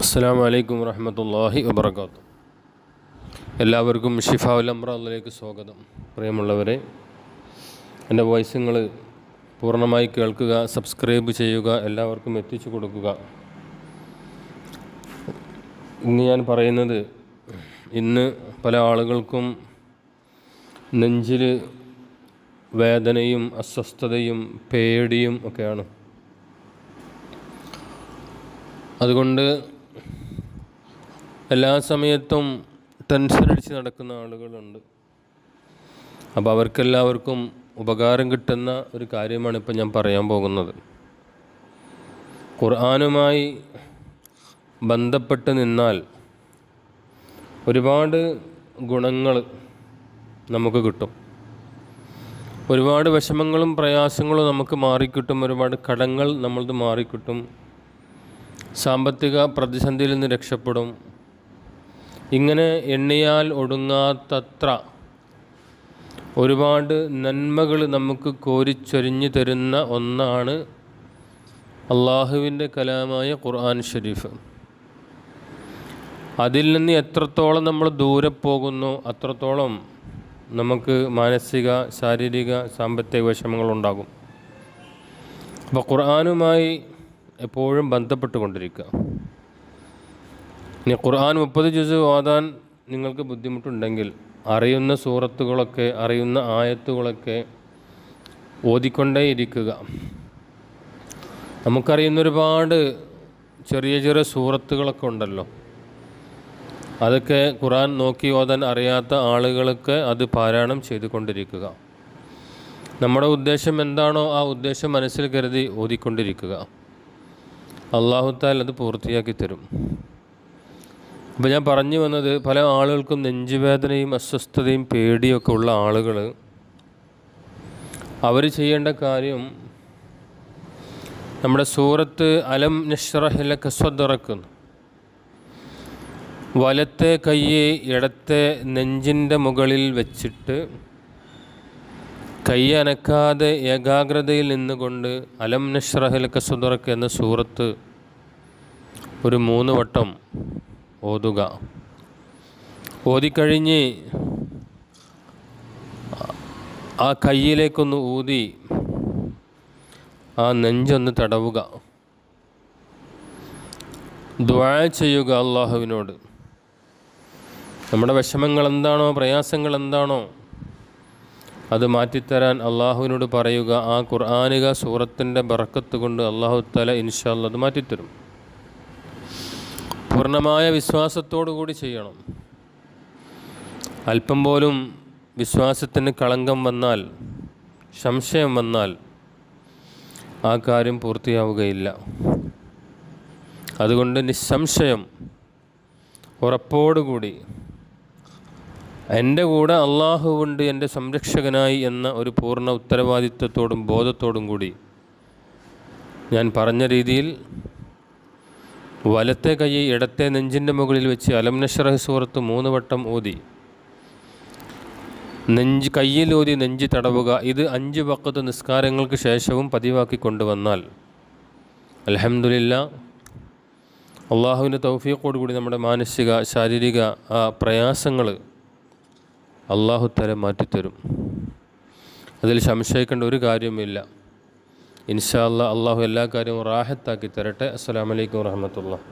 അസ്സലാമു അലൈക്കും വറഹ്മത്തുള്ളാഹി വബറകാതുഹു. എല്ലാവർക്കും ഷിഫാഉൽ അംറാദിലേക്ക് സ്വാഗതം. പ്രിയമുള്ളവരെ, എൻ്റെ വോയിസുകൾ പൂർണ്ണമായി കേൾക്കുക, സബ്സ്ക്രൈബ് ചെയ്യുക, എല്ലാവർക്കും എത്തിച്ചു കൊടുക്കുക. ഇന്ന് ഞാൻ പറയുന്നത്, ഇന്ന് പല ആളുകൾക്കും നെഞ്ചിൽ വേദനയും അസ്വസ്ഥതയും പേടിയും ഒക്കെയാണ്. അതുകൊണ്ട് എല്ലാ സമയത്തും ടെൻഷൻ അടിച്ച് നടക്കുന്ന ആളുകളുണ്ട്. അപ്പോൾ അവർക്കെല്ലാവർക്കും ഉപകാരം കിട്ടുന്ന ഒരു കാര്യമാണ് ഇപ്പോൾ ഞാൻ പറയാൻ പോകുന്നത്. ഖുർആനുമായി ബന്ധപ്പെട്ട് നിന്നാൽ ഒരുപാട് ഗുണങ്ങൾ നമുക്ക് കിട്ടും. ഒരുപാട് വിഷമങ്ങളും പ്രയാസങ്ങളും നമുക്ക് മാറിക്കിട്ടും. ഒരുപാട് കടങ്ങൾ നമ്മളത് മാറിക്കിട്ടും. സാമ്പത്തിക പ്രതിസന്ധിയിൽ നിന്ന് രക്ഷപ്പെടും. ഇങ്ങനെ എണ്ണിയാൽ ഒടുങ്ങാത്തത്ര ഒരുപാട് നന്മകൾ നമുക്ക് കോരിച്ചൊരിഞ്ഞു തരുന്ന ഒന്നാണ് അള്ളാഹുവിൻ്റെ കലാമായ ഖുർആൻ ഷരീഫ്. അതിൽ നിന്ന് എത്രത്തോളം നമ്മൾ ദൂരെ പോകുന്നു അത്രത്തോളം നമുക്ക് മാനസിക, ശാരീരിക, സാമ്പത്തിക വിഷമങ്ങളുണ്ടാകും. അപ്പോൾ ഖുർആനുമായി എപ്പോഴും ബന്ധപ്പെട്ടുകൊണ്ടിരിക്കുക. ഇനി ഖുർആൻ 30 ജുസ് ഓതാൻ നിങ്ങൾക്ക് ബുദ്ധിമുട്ടുണ്ടെങ്കിൽ അറിയുന്ന സൂറത്തുകളൊക്കെ, അറിയുന്ന ആയത്തുകളൊക്കെ ഓതിക്കൊണ്ടേയിരിക്കുക. നമുക്കറിയുന്ന ഒരുപാട് ചെറിയ ചെറിയ സൂറത്തുകളൊക്കെ ഉണ്ടല്ലോ. അതൊക്കെ ഖുർആൻ നോക്കി ഓതാൻ അറിയാത്ത ആളുകൾക്ക് അത് പാരായണം ചെയ്തുകൊണ്ടിരിക്കുക. നമ്മുടെ ഉദ്ദേശം എന്താണോ ആ ഉദ്ദേശം മനസ്സിൽ കരുതി ഓതിക്കൊണ്ടിരിക്കുക. അല്ലാഹു തആല അത് പൂർത്തിയാക്കി തരും. അപ്പോൾ ഞാൻ പറഞ്ഞു വന്നത്, പല ആളുകൾക്കും നെഞ്ചുവേദനയും അസ്വസ്ഥതയും പേടിയൊക്കെ ഉള്ള ആളുകൾ അവർ ചെയ്യേണ്ട കാര്യം, നമ്മുടെ സൂറത്ത് അലം നശ്റഹ് ലക സദ്റക, വലത്തെ കയ്യെ ഇടത്തെ നെഞ്ചിൻ്റെ മുകളിൽ വെച്ചിട്ട് കൈ അനക്കാതെ ഏകാഗ്രതയിൽ നിന്നുകൊണ്ട് അലം നശ്റഹ് ലക സദ്റക എന്ന സൂറത്ത് ഒരു 3 വട്ടം ഓതുക. ഓതിക്കഴിഞ്ഞ് ആ കയ്യിലേക്കൊന്ന് ഊതി ആ നെഞ്ചൊന്ന് തടവുക. ദുആ ചെയ്യുക അള്ളാഹുവിനോട്. നമ്മുടെ വിഷമങ്ങൾ എന്താണോ, പ്രയാസങ്ങൾ എന്താണോ, അത് മാറ്റിത്തരാൻ അള്ളാഹുവിനോട് പറയുക. ആ ഖുർആനിക സൂറത്തിൻ്റെ ബറക്കത്ത് കൊണ്ട് അള്ളാഹു തആല ഇൻഷാ അല്ലാഹ് അത് മാറ്റിത്തരും. പൂർണ്ണമായ വിശ്വാസത്തോടു കൂടി ചെയ്യണം. അല്പം പോലും വിശ്വാസത്തിന് കളങ്കം വന്നാൽ, സംശയം വന്നാൽ ആ കാര്യം പൂർത്തിയാവുകയില്ല. അതുകൊണ്ട് നിസ്സംശയം ഉറപ്പോടുകൂടി എൻ്റെ കൂടെ അള്ളാഹുവുണ്ട്, എൻ്റെ സംരക്ഷകനായി എന്ന ഒരു പൂർണ്ണ ഉത്തരവാദിത്വത്തോടും ബോധത്തോടും കൂടി ഞാൻ പറഞ്ഞ രീതിയിൽ വലത്തെ കൈ ഇടത്തെ നെഞ്ചിൻ്റെ മുകളിൽ വെച്ച് അലം നശ്റഹ് സൂറത്ത് 3 വട്ടം ഓതി, കയ്യിലൂതി നെഞ്ച് തടവുക. ഇത് 5 വഖ്ത് നിസ്കാരങ്ങൾക്ക് ശേഷവും പതിവാക്കി കൊണ്ടുവന്നാൽ അൽഹംദുലില്ലാഹ് അള്ളാഹുവിൻ്റെ തൗഫീഖോടുകൂടി നമ്മുടെ മാനസിക, ശാരീരിക ആ പ്രയാസങ്ങൾ അള്ളാഹു തആല മാറ്റിത്തരും. അതിൽ സംശയിക്കേണ്ട ഒരു കാര്യവുമില്ല. ഇൻഷാ അല്ലാഹ് അള്ളാഹു എല്ലാ കാര്യവും റാഹത്താക്കി തരട്ടെ. അസ്സലാമു അലൈക്കും വറഹ്മത്തുള്ളാഹി.